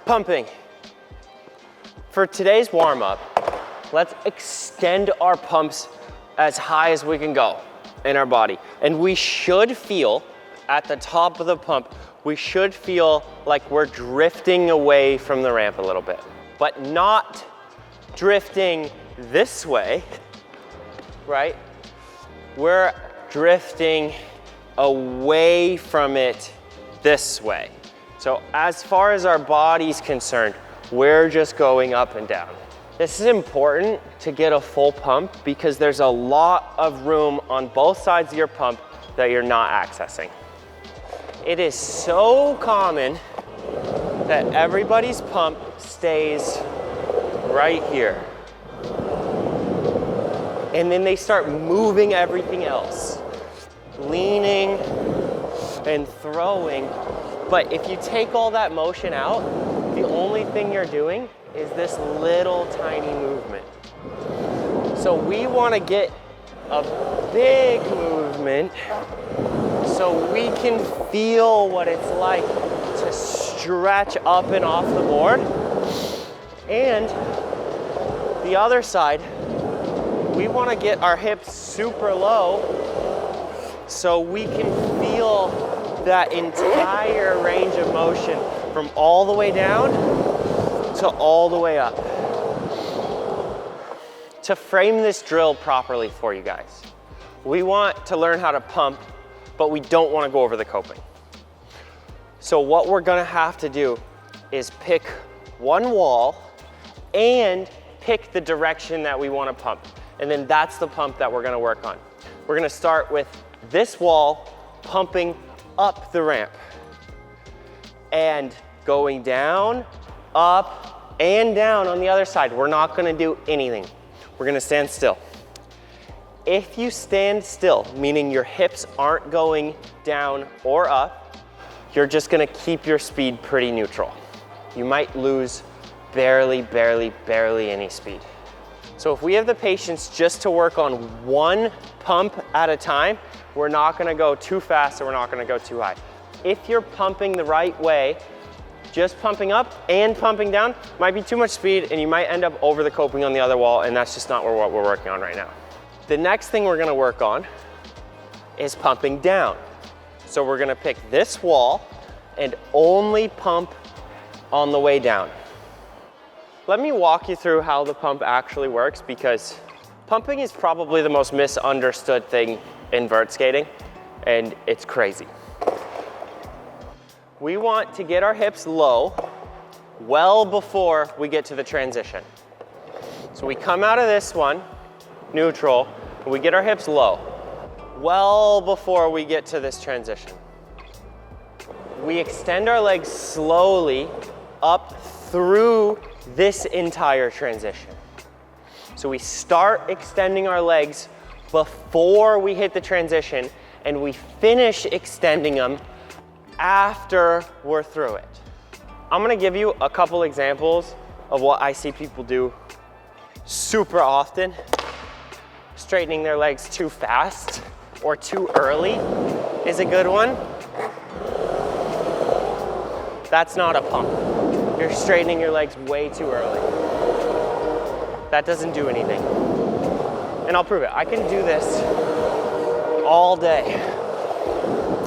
pumping. For today's warm-up, let's extend our pumps as high as we can go in our body. And we should feel, at the top of the pump, we should feel like we're drifting away from the ramp a little bit, but not drifting this way, right? We're drifting away from it this way. So as far as our body's concerned, we're just going up and down. This is important to get a full pump because there's a lot of room on both sides of your pump that you're not accessing. It is so common that everybody's pump stays right here. And then they start moving everything else, leaning and throwing. But if you take all that motion out, the only thing you're doing is this little tiny movement. So we want to get a big movement so we can feel what it's like to stretch up and off the board. And the other side, we want to get our hips super low so we can feel that entire range of motion from all the way down to all the way up. To frame this drill properly for you guys, we want to learn how to pump, but we don't want to go over the coping. So what we're gonna have to do is pick one wall and pick the direction that we want to pump. And then that's the pump that we're gonna work on. We're gonna start with this wall pumping up the ramp and going down, up, and down on the other side. We're not gonna do anything. We're gonna stand still. If you stand still, meaning your hips aren't going down or up, you're just gonna keep your speed pretty neutral. You might lose barely any speed. So if we have the patience just to work on one pump at a time, we're not gonna go too fast or we're not gonna go too high. If you're pumping the right way, just pumping up and pumping down might be too much speed and you might end up over the coping on the other wall, and that's just not what we're working on right now. The next thing we're gonna work on is pumping down. So we're gonna pick this wall and only pump on the way down. Let me walk you through how the pump actually works, because pumping is probably the most misunderstood thing in vert skating, and it's crazy. We want to get our hips low well before we get to the transition. So we come out of this one, neutral, and we get our hips low well before we get to this transition. We extend our legs slowly up through this entire transition. So we start extending our legs before we hit the transition, and we finish extending them after we're through it. I'm gonna give you a couple examples of what I see people do super often. Straightening their legs too fast or too early is a good one. That's not a pump. You're straightening your legs way too early. That doesn't do anything. And I'll prove it. I can do this all day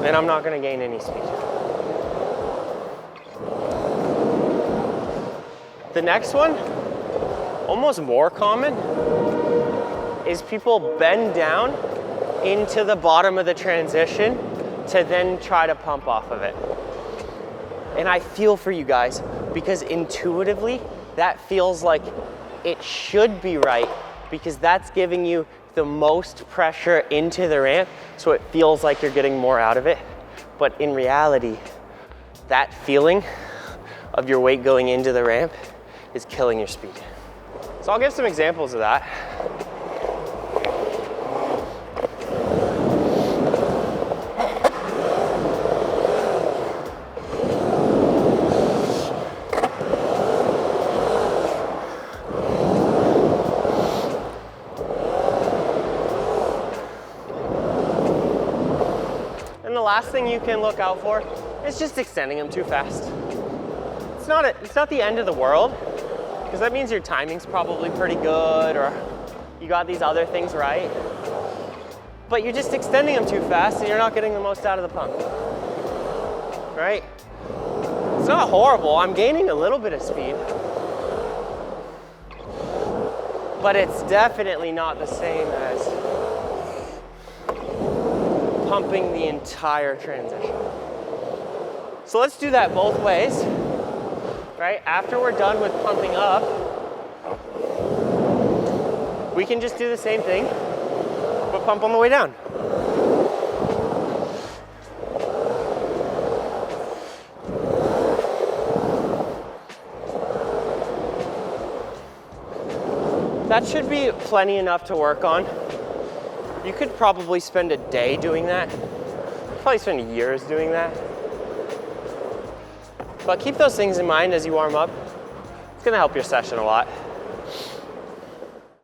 and I'm not gonna gain any speed. The next one, almost more common, is people bend down into the bottom of the transition to then try to pump off of it. And I feel for you guys, because intuitively, that feels like it should be right, because that's giving you the most pressure into the ramp, so it feels like you're getting more out of it. But in reality, that feeling of your weight going into the ramp is killing your speed. So I'll give some examples of that. And the last thing you can look out for is just extending them too fast. it's not the end of the world, because that means your timing's probably pretty good, or you got these other things right. But you're just extending them too fast and you're not getting the most out of the pump, right? It's not horrible. I'm gaining a little bit of speed, but it's definitely not the same as pumping the entire transition. So let's do that both ways, right? After we're done with pumping up, we can just do the same thing, but pump on the way down. That should be plenty enough to work on. You could probably spend a day doing that. Probably spend years doing that. But keep those things in mind as you warm up. It's gonna help your session a lot.